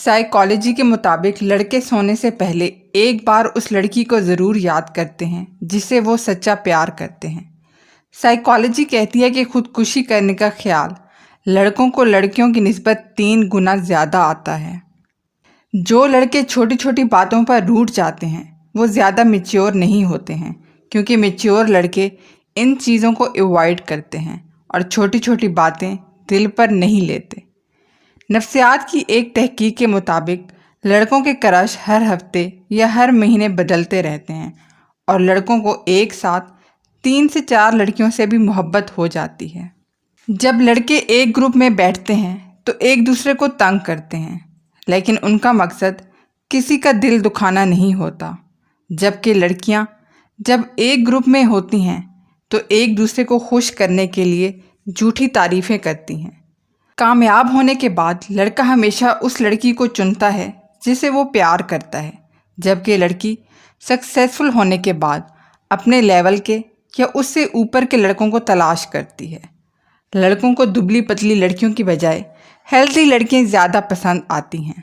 Psychology کے مطابق لڑکے سونے سے پہلے ایک بار اس لڑکی کو ضرور یاد کرتے ہیں جسے وہ سچا پیار کرتے ہیں۔ سائیکالوجی کہتی ہے کہ خودکشی کرنے کا خیال لڑکوں کو لڑکیوں کی نسبت 3 گنا زیادہ آتا ہے۔ جو لڑکے چھوٹی چھوٹی باتوں پر روٹھ جاتے ہیں وہ زیادہ میچیور نہیں ہوتے ہیں، کیونکہ میچیور لڑکے ان چیزوں کو ایوائڈ کرتے ہیں اور چھوٹی چھوٹی باتیں دل پر نہیں لیتے۔ نفسیات کی ایک تحقیق کے مطابق لڑکوں کے کرش ہر ہفتے یا ہر مہینے بدلتے رہتے ہیں اور لڑکوں کو ایک ساتھ 3 سے 4 لڑکیوں سے بھی محبت ہو جاتی ہے۔ جب لڑکے ایک گروپ میں بیٹھتے ہیں تو ایک دوسرے کو تنگ کرتے ہیں، لیکن ان کا مقصد کسی کا دل دکھانا نہیں ہوتا، جبکہ لڑکیاں جب ایک گروپ میں ہوتی ہیں تو ایک دوسرے کو خوش کرنے کے لیے جھوٹی تعریفیں کرتی ہیں۔ کامیاب ہونے کے بعد لڑکا ہمیشہ اس لڑکی کو چنتا ہے جسے وہ پیار کرتا ہے، جبکہ لڑکی سکسیسفل ہونے کے بعد اپنے لیول کے یا اس سے اوپر کے لڑکوں کو تلاش کرتی ہے۔ لڑکوں کو دبلی پتلی لڑکیوں کی بجائے ہیلتھی لڑکیاں زیادہ پسند آتی ہیں۔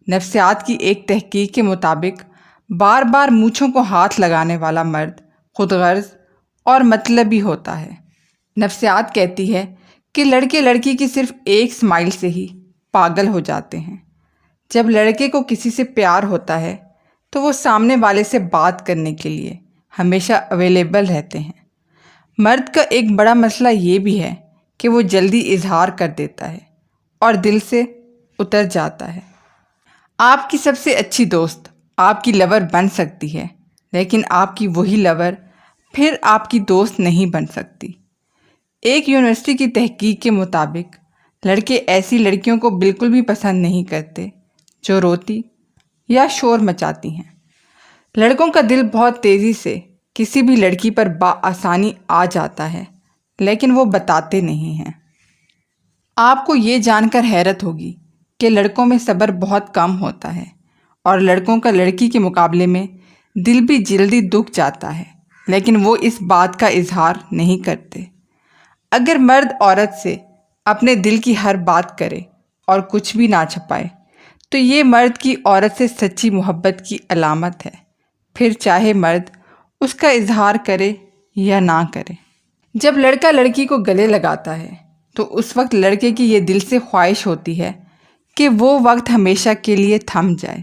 نفسیات کی ایک تحقیق کے مطابق بار بار مونچھوں کو ہاتھ لگانے والا مرد خود غرض اور مطلبی ہوتا ہے۔ نفسیات کہتی ہے کہ لڑکے لڑکی کی صرف ایک سمائل سے ہی پاگل ہو جاتے ہیں۔ جب لڑکے کو کسی سے پیار ہوتا ہے تو وہ سامنے والے سے بات کرنے کے لیے ہمیشہ اویلیبل رہتے ہیں۔ مرد کا ایک بڑا مسئلہ یہ بھی ہے کہ وہ جلدی اظہار کر دیتا ہے اور دل سے اتر جاتا ہے۔ آپ کی سب سے اچھی دوست آپ کی لور بن سکتی ہے، لیکن آپ کی وہی لور پھر آپ کی دوست نہیں بن سکتی۔ ایک یونیورسٹی کی تحقیق کے مطابق لڑکے ایسی لڑکیوں کو بالکل بھی پسند نہیں کرتے جو روتی یا شور مچاتی ہیں۔ لڑکوں کا دل بہت تیزی سے کسی بھی لڑکی پر بآسانی آ جاتا ہے، لیکن وہ بتاتے نہیں ہیں۔ آپ کو یہ جان کر حیرت ہوگی کہ لڑکوں میں صبر بہت کم ہوتا ہے اور لڑکوں کا لڑکی کے مقابلے میں دل بھی جلدی دکھ جاتا ہے، لیکن وہ اس بات کا اظہار نہیں کرتے۔ اگر مرد عورت سے اپنے دل کی ہر بات کرے اور کچھ بھی نہ چھپائے تو یہ مرد کی عورت سے سچی محبت کی علامت ہے، پھر چاہے مرد اس کا اظہار کرے یا نہ کرے۔ جب لڑکا لڑکی کو گلے لگاتا ہے تو اس وقت لڑکے کی یہ دل سے خواہش ہوتی ہے کہ وہ وقت ہمیشہ کے لیے تھم جائے۔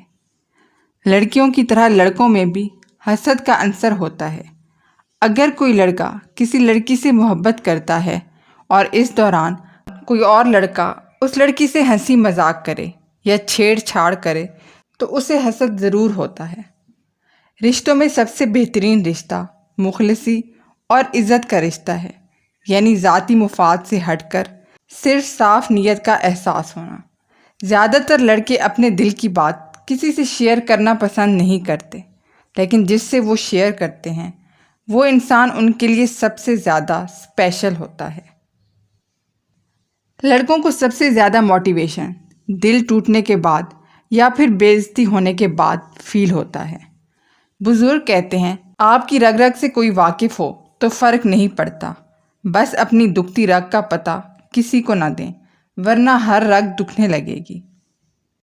لڑکیوں کی طرح لڑکوں میں بھی حسد کا عنصر ہوتا ہے۔ اگر کوئی لڑکا کسی لڑکی سے محبت کرتا ہے اور اس دوران کوئی اور لڑکا اس لڑکی سے ہنسی مذاق کرے یا چھیڑ چھاڑ کرے تو اسے حسد ضرور ہوتا ہے۔ رشتوں میں سب سے بہترین رشتہ مخلصی اور عزت کا رشتہ ہے، یعنی ذاتی مفاد سے ہٹ کر صرف صاف نیت کا احساس ہونا۔ زیادہ تر لڑکے اپنے دل کی بات کسی سے شیئر کرنا پسند نہیں کرتے، لیکن جس سے وہ شیئر کرتے ہیں وہ انسان ان کے لیے سب سے زیادہ اسپیشل ہوتا ہے۔ لڑکوں کو سب سے زیادہ موٹیویشن دل ٹوٹنے کے بعد یا پھر بے عزتی ہونے کے بعد فیل ہوتا ہے۔ بزرگ کہتے ہیں آپ کی رگ رگ سے کوئی واقف ہو تو فرق نہیں پڑتا، بس اپنی دکھتی رگ کا پتہ کسی کو نہ دیں ورنہ ہر رگ دکھنے لگے گی۔